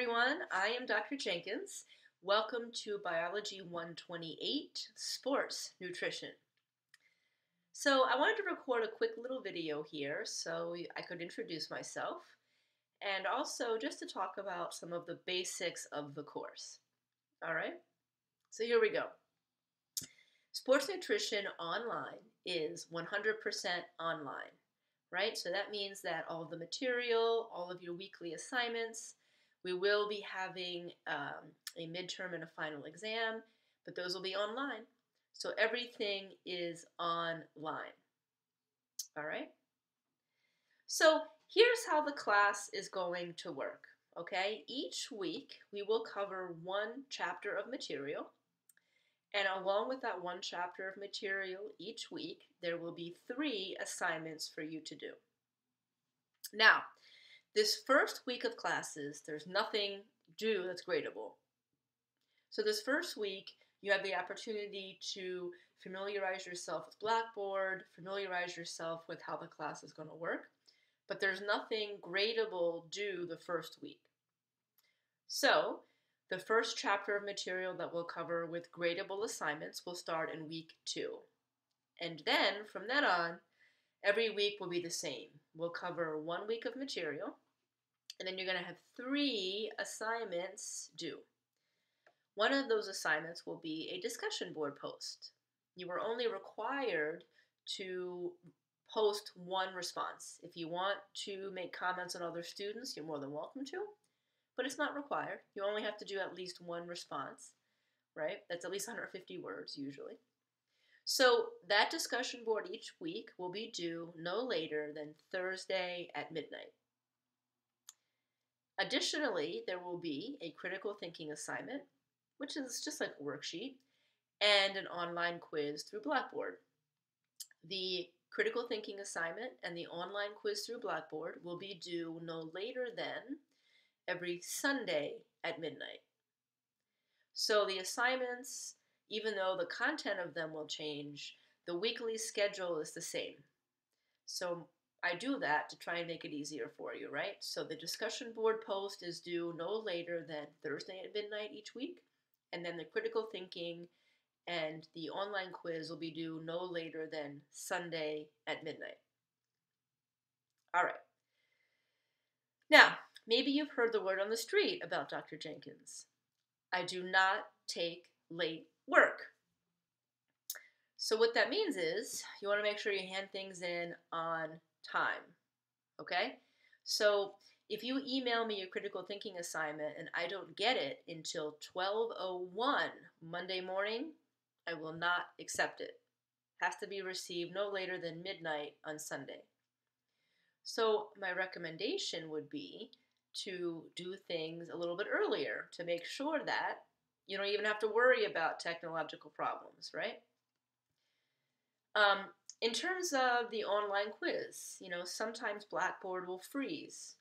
Everyone, I am Dr. Jenkins. Welcome to Biology 128, Sports Nutrition. So I wanted to record a quick little video here so I could introduce myself and also just to talk about some of the basics of the course. All right, so here we go. Sports Nutrition Online is 100% online, right? So that means that all of the material, all of your weekly assignments, we will be having a midterm and a final exam, but those will be online. So everything is online. All right? So here's how the class is going to work. Okay? Each week we will cover one chapter of material. And along with that one chapter of material each week, there will be 3 assignments for you to do. Now, this first week of classes, there's nothing due that's gradable. So this first week, you have the opportunity to familiarize yourself with Blackboard, familiarize yourself with how the class is going to work, but there's nothing gradable due the first week. So the first chapter of material that we'll cover with gradable assignments will start in week 2. And then from then on, every week will be the same. We'll cover 1 week of material, and then you're going to have 3 assignments due. One of those assignments will be a discussion board post. You are only required to post 1 response. If you want to make comments on other students, you're more than welcome to, but it's not required. You only have to do at least 1 response, right? That's at least 150 words usually. So that discussion board each week will be due no later than Thursday at midnight. Additionally, there will be a critical thinking assignment, which is just like a worksheet, and an online quiz through Blackboard. The critical thinking assignment and the online quiz through Blackboard will be due no later than every Sunday at midnight. So the assignments, even though the content of them will change, the weekly schedule is the same. So I do that to try and make it easier for you, right? So the discussion board post is due no later than Thursday at midnight each week, and then the critical thinking and the online quiz will be due no later than Sunday at midnight. All right. Now, maybe you've heard the word on the street about Dr. Jenkins. I do not take late work. So what that means is you want to make sure you hand things in on time, okay? So if you email me your critical thinking assignment and I don't get it until 12:01 Monday morning, I will not accept it. It has to be received no later than midnight on Sunday. So my recommendation would be to do things a little bit earlier to make sure that you don't even have to worry about technological problems, right? In terms of the online quiz, sometimes Blackboard will freeze,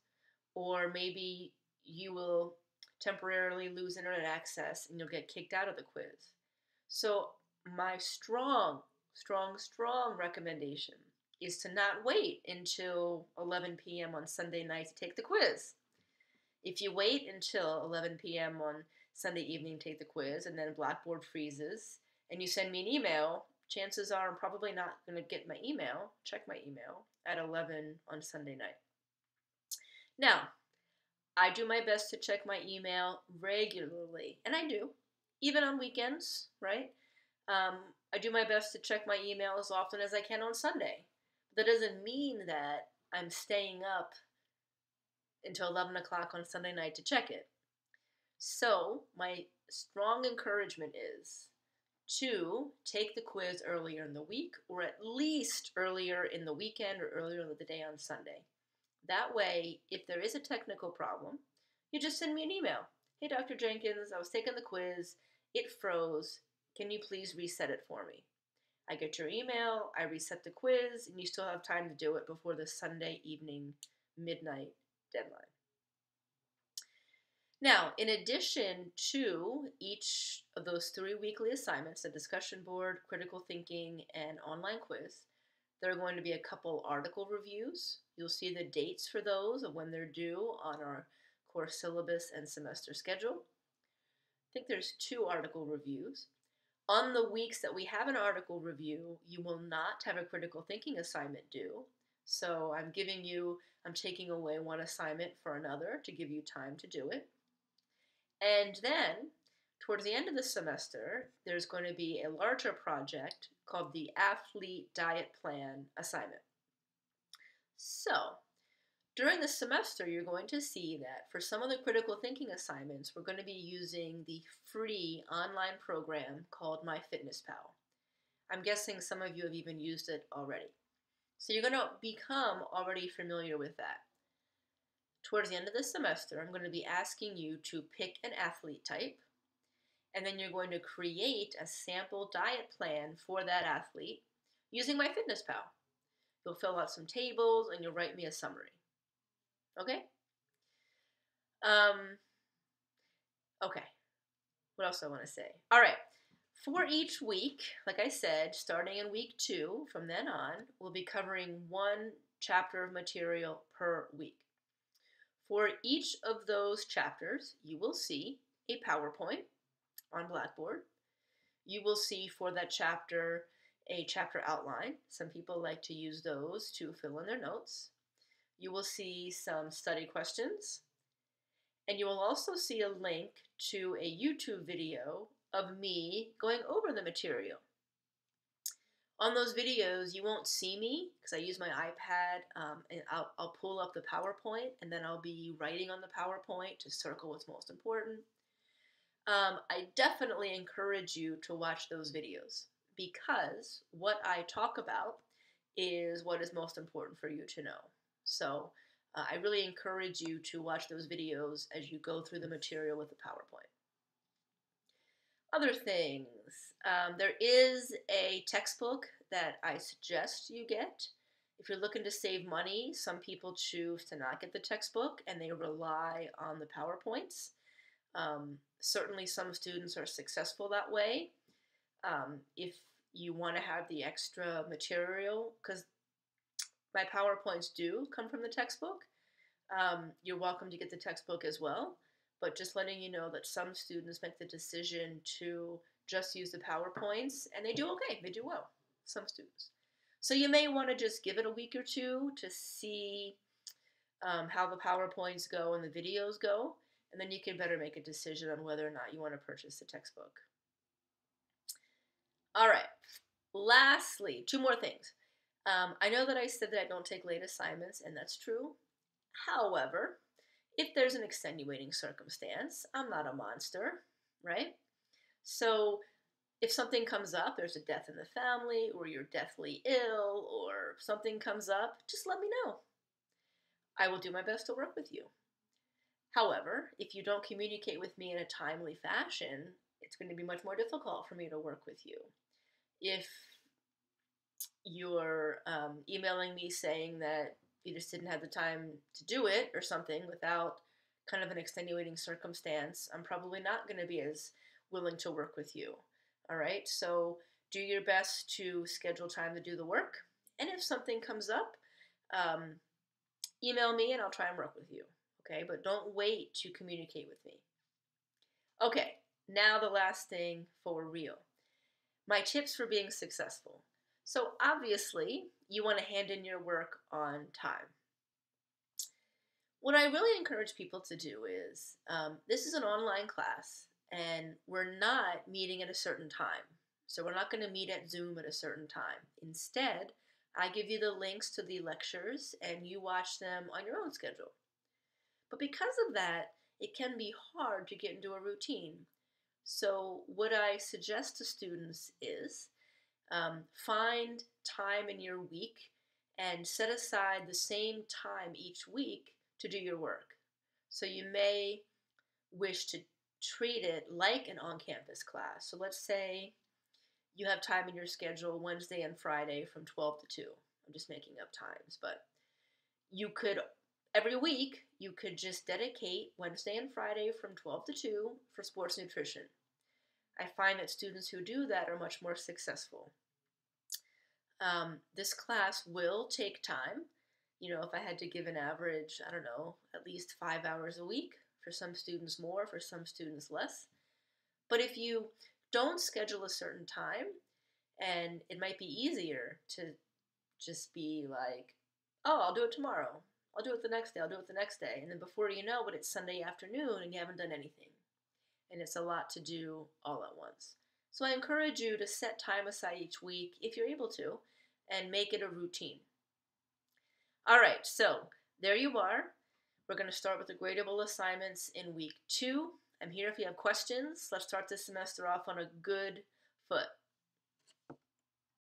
or maybe you will temporarily lose internet access and you'll get kicked out of the quiz. So my strong recommendation is to not wait until 11 p.m. on Sunday night to take the quiz. If you wait until 11 p.m. on Sunday evening to take the quiz and then Blackboard freezes and you send me an email, chances are I'm probably not going to get my email, check my email, at 11 on Sunday night. Now, I do my best to check my email regularly, and I do, even on weekends, right? I do my best to check my email as often as I can on Sunday. But that doesn't mean that I'm staying up until 11 o'clock on Sunday night to check it. So my strong encouragement is to take the quiz earlier in the week, or at least earlier in the weekend or earlier in the day on Sunday. That way, if there is a technical problem, you just send me an email. Hey, Dr. Jenkins, I was taking the quiz, it froze. Can you please reset it for me? I get your email, I reset the quiz, and you still have time to do it before the Sunday evening midnight deadline. Now, in addition to each of those 3 weekly assignments, the discussion board, critical thinking, and online quiz, there are going to be a couple article reviews. You'll see the dates for those of when they're due on our course syllabus and semester schedule. I think there's 2 article reviews. On the weeks that we have an article review, you will not have a critical thinking assignment due. So I'm taking away one assignment for another to give you time to do it. And then, towards the end of the semester, there's going to be a larger project called the Athlete Diet Plan assignment. So, during the semester, you're going to see that for some of the critical thinking assignments, we're going to be using the free online program called MyFitnessPal. I'm guessing some of you have even used it already. So you're going to become already familiar with that. Towards the end of the semester, I'm going to be asking you to pick an athlete type, and then you're going to create a sample diet plan for that athlete using MyFitnessPal. You'll fill out some tables and you'll write me a summary. Okay? Okay. What else do I want to say? All right. For each week, like I said, starting in week 2, from then on, we'll be covering 1 chapter of material per week. For each of those chapters, you will see a PowerPoint on Blackboard. You will see for that chapter a chapter outline. Some people like to use those to fill in their notes. You will see some study questions, and you will also see a link to a YouTube video of me going over the material. On those videos, you won't see me because I use my iPad, and I'll pull up the PowerPoint, and then I'll be writing on the PowerPoint to circle what's most important. I definitely encourage you to watch those videos because what I talk about is what is most important for you to know. So I really encourage you to watch those videos as you go through the material with the PowerPoint. Other things, there is a textbook that I suggest you get. If you're looking to save money, some people choose to not get the textbook and they rely on the PowerPoints. Certainly some students are successful that way. If you want to have the extra material, because my PowerPoints do come from the textbook, you're welcome to get the textbook as well. But just letting you know that some students make the decision to just use the PowerPoints, and they do okay. They do well, some students. So you may want to just give it a week or 2 to see how the PowerPoints go and the videos go, and then you can better make a decision on whether or not you want to purchase the textbook. All right, lastly, 2 more things. I know that I said that I don't take late assignments, and that's true. However, if there's an extenuating circumstance, I'm not a monster, right? So if something comes up, there's a death in the family, or you're deathly ill, or something comes up, just let me know. I will do my best to work with you. However, if you don't communicate with me in a timely fashion, it's going to be much more difficult for me to work with you. If you're emailing me saying that you just didn't have the time to do it or something without kind of an extenuating circumstance, I'm probably not going to be as willing to work with you. All right, so do your best to schedule time to do the work. And if something comes up, email me and I'll try and work with you. Okay, but don't wait to communicate with me. Okay, now the last thing for real. My tips for being successful. So obviously, you want to hand in your work on time. What I really encourage people to do is, this is an online class, and we're not meeting at a certain time. So we're not going to meet at Zoom at a certain time. Instead, I give you the links to the lectures, and you watch them on your own schedule. But because of that, it can be hard to get into a routine. So what I suggest to students is, find time in your week and set aside the same time each week to do your work. So you may wish to treat it like an on-campus class. So let's say you have time in your schedule Wednesday and Friday from 12 to 2. I'm just making up times, but you could, every week, you could just dedicate Wednesday and Friday from 12 to 2 for sports nutrition. I find that students who do that are much more successful. This class will take time. if I had to give an average, I don't know, at least 5 hours a week. For some students more, for some students less. But if you don't schedule a certain time, and it might be easier to just be like, oh, I'll do it tomorrow. I'll do it the next day. I'll do it the next day. And then before you know it, it's Sunday afternoon and you haven't done anything. And it's a lot to do all at once. So I encourage you to set time aside each week, if you're able to, and make it a routine. All right, so there you are. We're going to start with the gradable assignments in week 2. I'm here if you have questions. Let's start this semester off on a good foot.